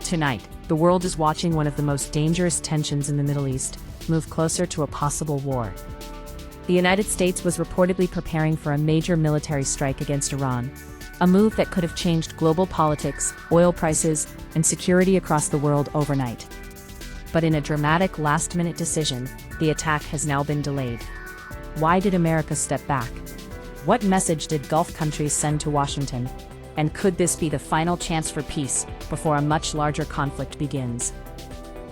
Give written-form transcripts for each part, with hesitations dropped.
Tonight, the world is watching one of the most dangerous tensions in the Middle East move closer to a possible war. The United States was reportedly preparing for a major military strike against Iran, a move that could have changed global politics, oil prices, and security across the world overnight. But in a dramatic last-minute decision, the attack has now been delayed. Why did America step back? What message did Gulf countries send to Washington? And could this be the final chance for peace before a much larger conflict begins?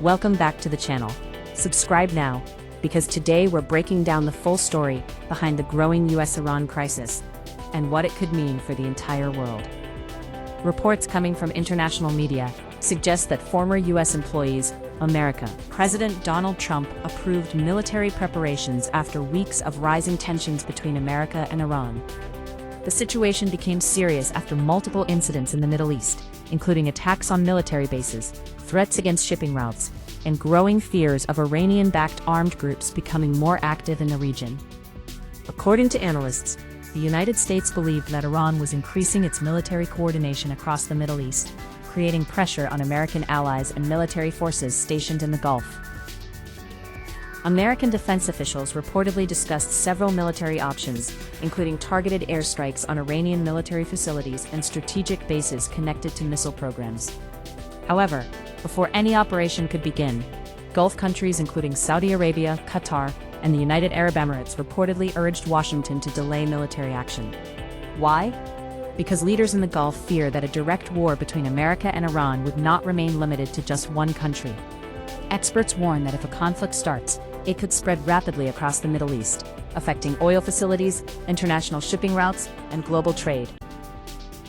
Welcome back to the channel. Subscribe now, because today we're breaking down the full story behind the growing US-Iran crisis and what it could mean for the entire world. Reports coming from international media suggest that former US employees, President Donald Trump approved military preparations after weeks of rising tensions between America and Iran. The situation became serious after multiple incidents in the Middle East, including attacks on military bases, threats against shipping routes, and growing fears of Iranian-backed armed groups becoming more active in the region. According to analysts, the United States believed that Iran was increasing its military coordination across the Middle East, creating pressure on American allies and military forces stationed in the Gulf. American defense officials reportedly discussed several military options, including targeted airstrikes on Iranian military facilities and strategic bases connected to missile programs. However, before any operation could begin, Gulf countries including Saudi Arabia, Qatar, and the United Arab Emirates reportedly urged Washington to delay military action. Why? Because leaders in the Gulf fear that a direct war between America and Iran would not remain limited to just one country. Experts warn that if a conflict starts, it could spread rapidly across the Middle East, affecting oil facilities, international shipping routes, and global trade.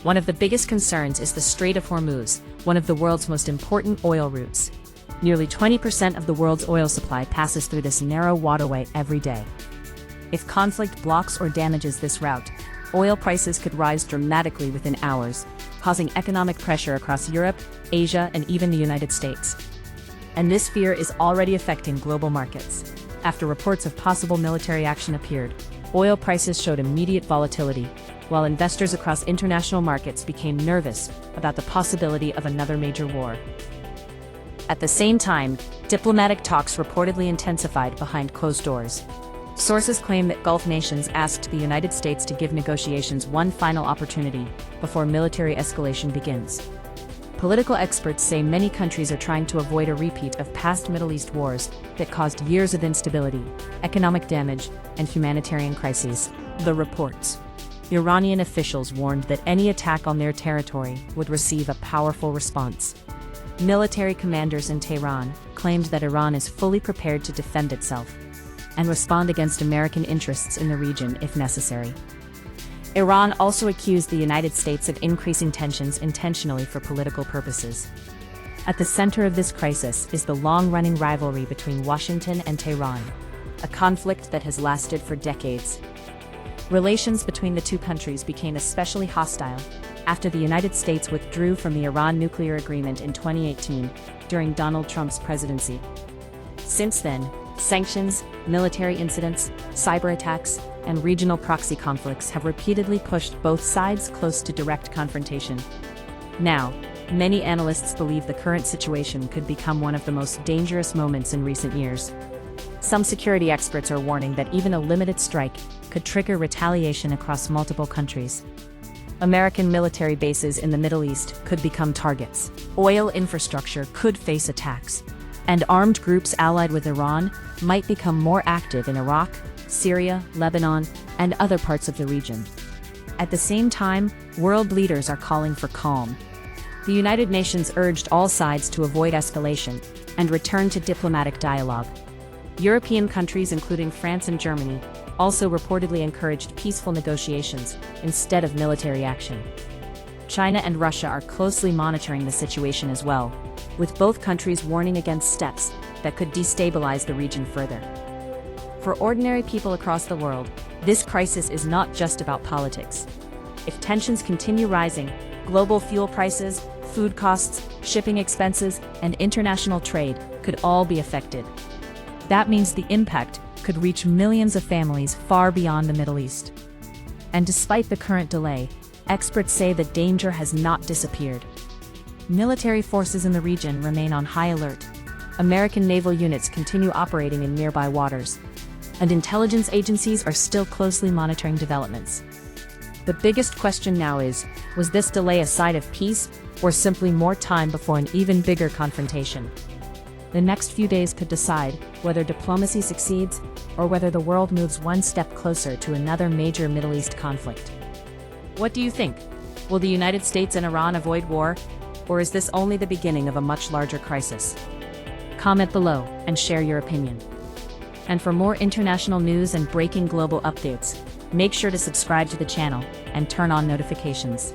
One of the biggest concerns is the Strait of Hormuz, one of the world's most important oil routes. Nearly 20% of the world's oil supply passes through this narrow waterway every day. If conflict blocks or damages this route, oil prices could rise dramatically within hours, causing economic pressure across Europe, Asia, and even the United States. And this fear is already affecting global markets. After reports of possible military action appeared, oil prices showed immediate volatility, while investors across international markets became nervous about the possibility of another major war. At the same time, diplomatic talks reportedly intensified behind closed doors. Sources claim that Gulf nations asked the United States to give negotiations one final opportunity before military escalation begins. Political experts say many countries are trying to avoid a repeat of past Middle East wars that caused years of instability, economic damage, and humanitarian crises. The reports. Iranian officials warned that any attack on their territory would receive a powerful response. Military commanders in Tehran claimed that Iran is fully prepared to defend itself and respond against American interests in the region if necessary. Iran also accused the United States of increasing tensions intentionally for political purposes. At the center of this crisis is the long-running rivalry between Washington and Tehran, a conflict that has lasted for decades. Relations between the two countries became especially hostile after the United States withdrew from the Iran nuclear agreement in 2018 during Donald Trump's presidency. Since then, sanctions, military incidents, cyber attacks, and regional proxy conflicts have repeatedly pushed both sides close to direct confrontation. Now, many analysts believe the current situation could become one of the most dangerous moments in recent years. Some security experts are warning that even a limited strike could trigger retaliation across multiple countries. American military bases in the Middle East could become targets. Oil infrastructure could face attacks. And armed groups allied with Iran might become more active in Iraq, Syria, Lebanon, and other parts of the region. At the same time, world leaders are calling for calm. The United Nations urged all sides to avoid escalation and return to diplomatic dialogue. European countries, including France and Germany, also reportedly encouraged peaceful negotiations instead of military action. China and Russia are closely monitoring the situation as well, with both countries warning against steps that could destabilize the region further. For ordinary people across the world, this crisis is not just about politics. If tensions continue rising, global fuel prices, food costs, shipping expenses, and international trade could all be affected. That means the impact could reach millions of families far beyond the Middle East. And despite the current delay, experts say the danger has not disappeared. Military forces in the region remain on high alert. American naval units continue operating in nearby waters, and intelligence agencies are still closely monitoring developments. The biggest question now is, was this delay a sign of peace, or simply more time before an even bigger confrontation? The next few days could decide whether diplomacy succeeds, or whether the world moves one step closer to another major Middle East conflict. What do you think? Will the United States and Iran avoid war, or is this only the beginning of a much larger crisis? Comment below and share your opinion. And for more international news and breaking global updates, make sure to subscribe to the channel and turn on notifications.